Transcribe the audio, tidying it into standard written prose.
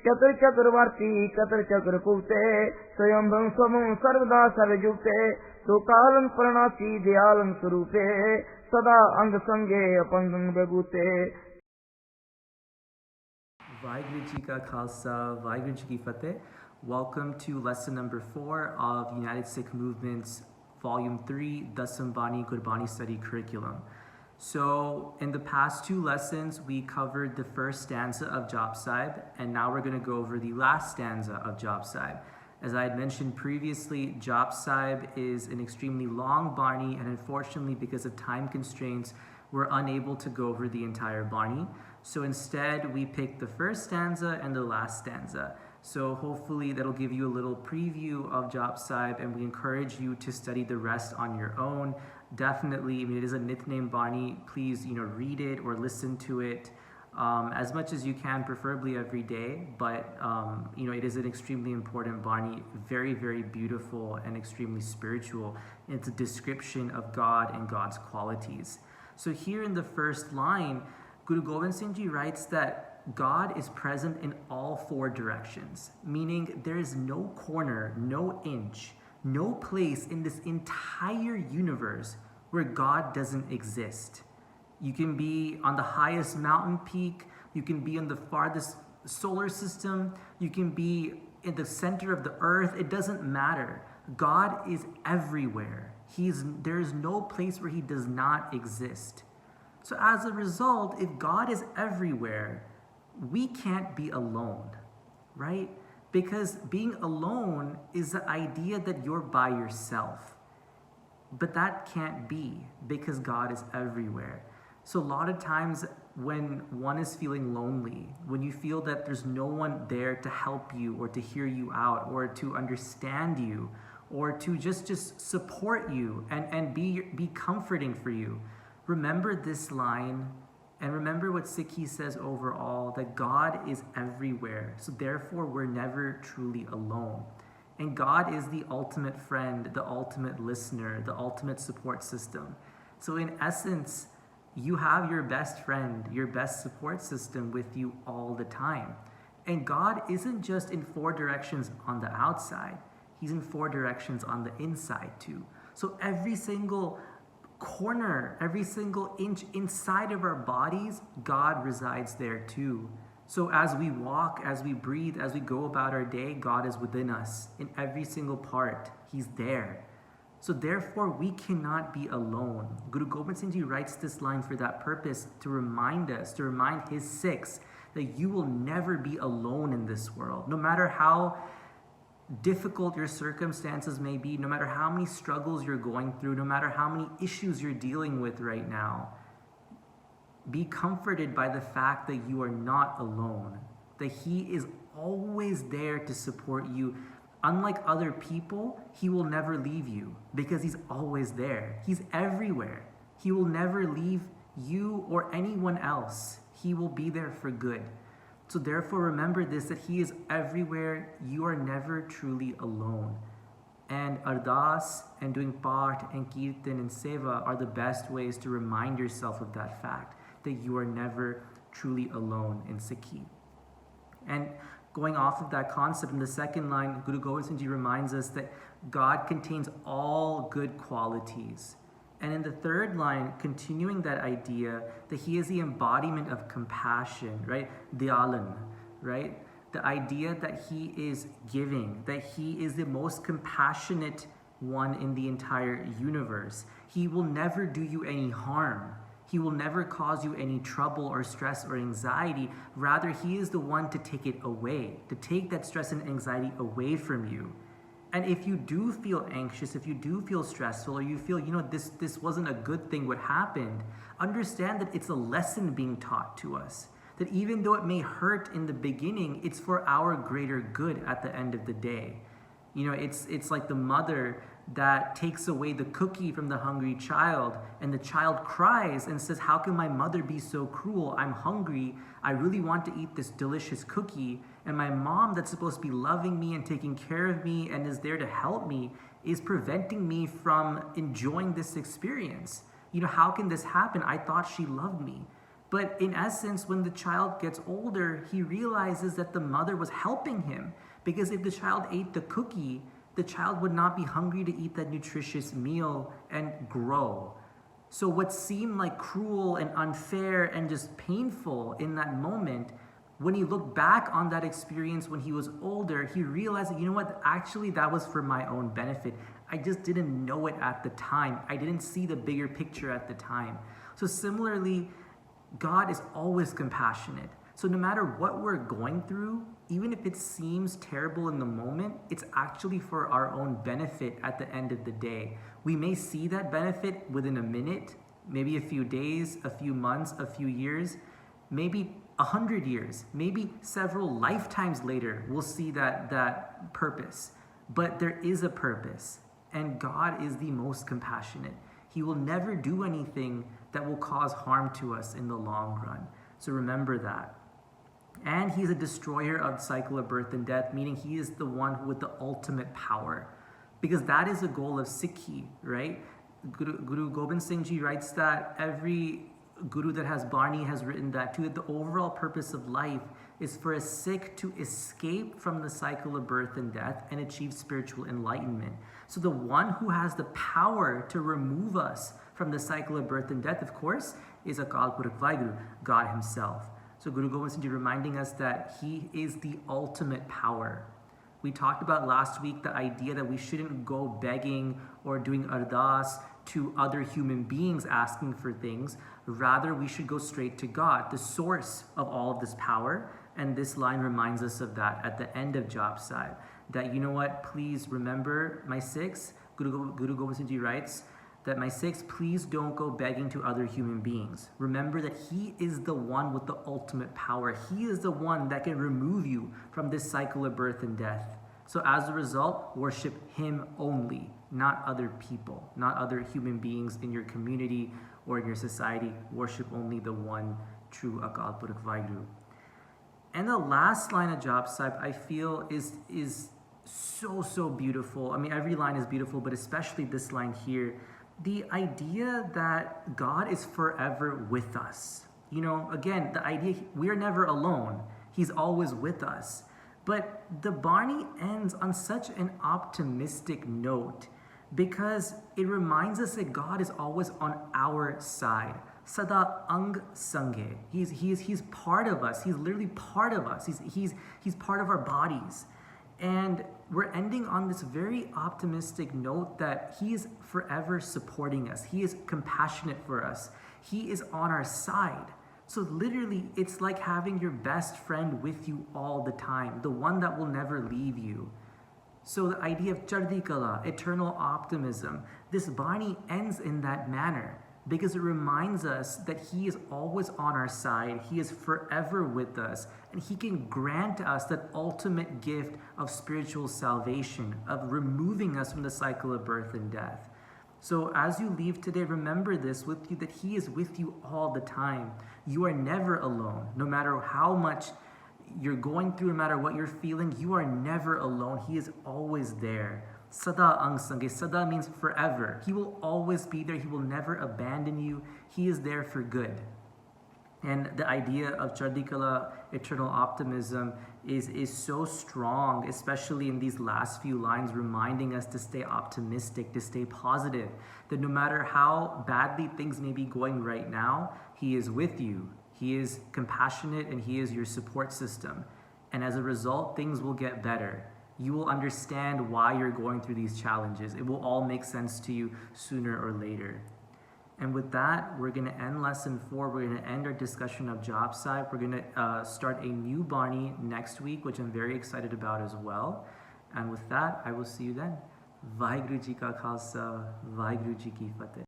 चतुर चतुर्वर्ती कतर चक्र कुप्ते स्वयं स्वयं सर्वदा सर्वयुक्ते तो कालं प्रणाची दयालं स्वरूपे सदा अंग संगे अपंग बगुते। Vaheguru Ji Ka Khalsa, Vaheguru Ji Ki Fateh. Welcome to lesson number 4 of United Sikh Movement's Volume 3, Dasam Bani Gurbani Study Curriculum. So in the past 2 lessons, we covered the first stanza of Jap Sahib, and now we're going to go over the last stanza of Jap Sahib. As I had mentioned previously, Jap Sahib is an extremely long Bani, and unfortunately, because of time constraints, we're unable to go over the entire Bani. So instead, we picked the first stanza and the last stanza. So hopefully that'll give you a little preview of Jap Sahib, and we encourage you to study the rest on your own. Definitely, I mean, it is a Nitnem Bani. Please, read it or listen to it as much as you can, preferably every day. But, it is an extremely important Bani, very, very beautiful and extremely spiritual. It's a description of God and God's qualities. So here in the first line, Guru Gobind Singh Ji writes that God is present in all 4 directions, meaning there is no corner, no inch, no place in this entire universe where God doesn't exist. You can be on the highest mountain peak, you can be in the farthest solar system, you can be in the center of the earth, it doesn't matter. God is everywhere. There is no place where he does not exist. So as a result, if God is everywhere, we can't be alone, right? Because being alone is the idea that you're by yourself. But that can't be, because God is everywhere. So a lot of times when one is feeling lonely, when you feel that there's no one there to help you or to hear you out or to understand you or to just support you and be comforting for you, remember this line, and remember what Sikhi says overall, that God is everywhere. So therefore, we're never truly alone. And God is the ultimate friend, the ultimate listener, the ultimate support system. So in essence, you have your best friend, your best support system with you all the time. And God isn't just in 4 directions on the outside. He's in 4 directions on the inside too. So every single corner, every single inch inside of our bodies, God resides there too. So as we walk, as we breathe, as we go about our day, God is within us in every single part. He's there. So therefore, we cannot be alone. Guru Gobind Singh Ji writes this line for that purpose, to remind us, to remind his Sikhs that you will never be alone in this world. No matter how difficult your circumstances may be, no matter how many struggles you're going through, no matter how many issues you're dealing with right now, be comforted by the fact that you are not alone, that he is always there to support you. Unlike other people, he will never leave you because he's always there. He's everywhere. He will never leave you or anyone else. He will be there for good. So therefore, remember this, that he is everywhere. You are never truly alone. And Ardass and doing Path and Kirtan and Seva are the best ways to remind yourself of that fact, that you are never truly alone in Sikhi. And going off of that concept, in the second line, Guru Gobind Singh Ji reminds us that God contains all good qualities. And in the third line, continuing that idea that he is the embodiment of compassion, right? Dayalan, right? The idea that he is giving, that he is the most compassionate one in the entire universe. He will never do you any harm. He will never cause you any trouble or stress or anxiety. Rather, he is the one to take it away, to take that stress and anxiety away from you. And if you do feel anxious, if you do feel stressful, or you feel, this wasn't a good thing what happened, understand that it's a lesson being taught to us. That even though it may hurt in the beginning, it's for our greater good at the end of the day. It's like the mother that takes away the cookie from the hungry child, and the child cries and says, how can my mother be so cruel? I'm hungry. I really want to eat this delicious cookie. And my mom, that's supposed to be loving me and taking care of me and is there to help me, is preventing me from enjoying this experience. How can this happen? I thought she loved me. But in essence, when the child gets older, he realizes that the mother was helping him, because if the child ate the cookie, the child would not be hungry to eat that nutritious meal and grow. So what seemed like cruel and unfair and just painful in that moment, when he looked back on that experience when he was older, he realized that, you know what, actually that was for my own benefit. I just didn't know it at the time. I didn't see the bigger picture at the time. So similarly, God is always compassionate. So no matter what we're going through, even if it seems terrible in the moment, it's actually for our own benefit at the end of the day. We may see that benefit within a minute, maybe a few days, a few months, a few years, maybe 100 years, maybe several lifetimes later, we'll see that purpose. But there is a purpose, and God is the most compassionate. He will never do anything that will cause harm to us in the long run. So remember that. And he's a destroyer of the cycle of birth and death, meaning he is the one with the ultimate power. Because that is the goal of Sikhi, right? Guru Gobind Singh Ji writes that every Guru that has Bani has written that too, that the overall purpose of life is for a Sikh to escape from the cycle of birth and death and achieve spiritual enlightenment. So the one who has the power to remove us from the cycle of birth and death, of course, is Akal Purakh Vaheguru, God himself. So Guru Gobind Singh Ji reminding us that he is the ultimate power. We talked about last week the idea that we shouldn't go begging or doing Ardass to other human beings asking for things. Rather, we should go straight to God, the source of all of this power. And this line reminds us of that at the end of Jap Sahib. That, you know what, please remember, my Sikhs, Guru Gobind Singh Ji writes, that my Sikhs, please don't go begging to other human beings. Remember that he is the one with the ultimate power. He is the one that can remove you from this cycle of birth and death. So as a result, worship him only, not other people, not other human beings in your community or in your society. Worship only the one true Akal Purakh Vaheguru. And the last line of Jap Sahib, I feel, is so beautiful. I mean, every line is beautiful, but especially this line here. The idea that God is forever with us. You know, again, the idea we are never alone. He's always with us. But the Bani ends on such an optimistic note because it reminds us that God is always on our side. Sada ang sange. He's part of us. He's literally part of us. He's part of our bodies. And we're ending on this very optimistic note that he is forever supporting us. He is compassionate for us. He is on our side. So literally, it's like having your best friend with you all the time, the one that will never leave you. So the idea of Chardi Kala, eternal optimism, this Bani ends in that manner because it reminds us that he is always on our side, he is forever with us, and he can grant us that ultimate gift of spiritual salvation, of removing us from the cycle of birth and death. So as you leave today, remember this with you, that he is with you all the time. You are never alone. No matter how much you're going through, no matter what you're feeling, you are never alone. He is always there. Sada ang sange. Sada means forever. He will always be there. He will never abandon you. He is there for good. And the idea of Chardikala, eternal optimism, is so strong, especially in these last few lines, reminding us to stay optimistic, to stay positive, that no matter how badly things may be going right now, he is with you. He is compassionate and he is your support system. And as a result, things will get better. You will understand why you're going through these challenges. It will all make sense to you sooner or later. And with that, we're going to end lesson 4. We're going to end our discussion of Jap Sahib. We're going to start a new Bani next week, which I'm very excited about as well. And with that, I will see you then. Vaheguru Ji Ka Khalsa, Vaheguru Ji Ki Fateh.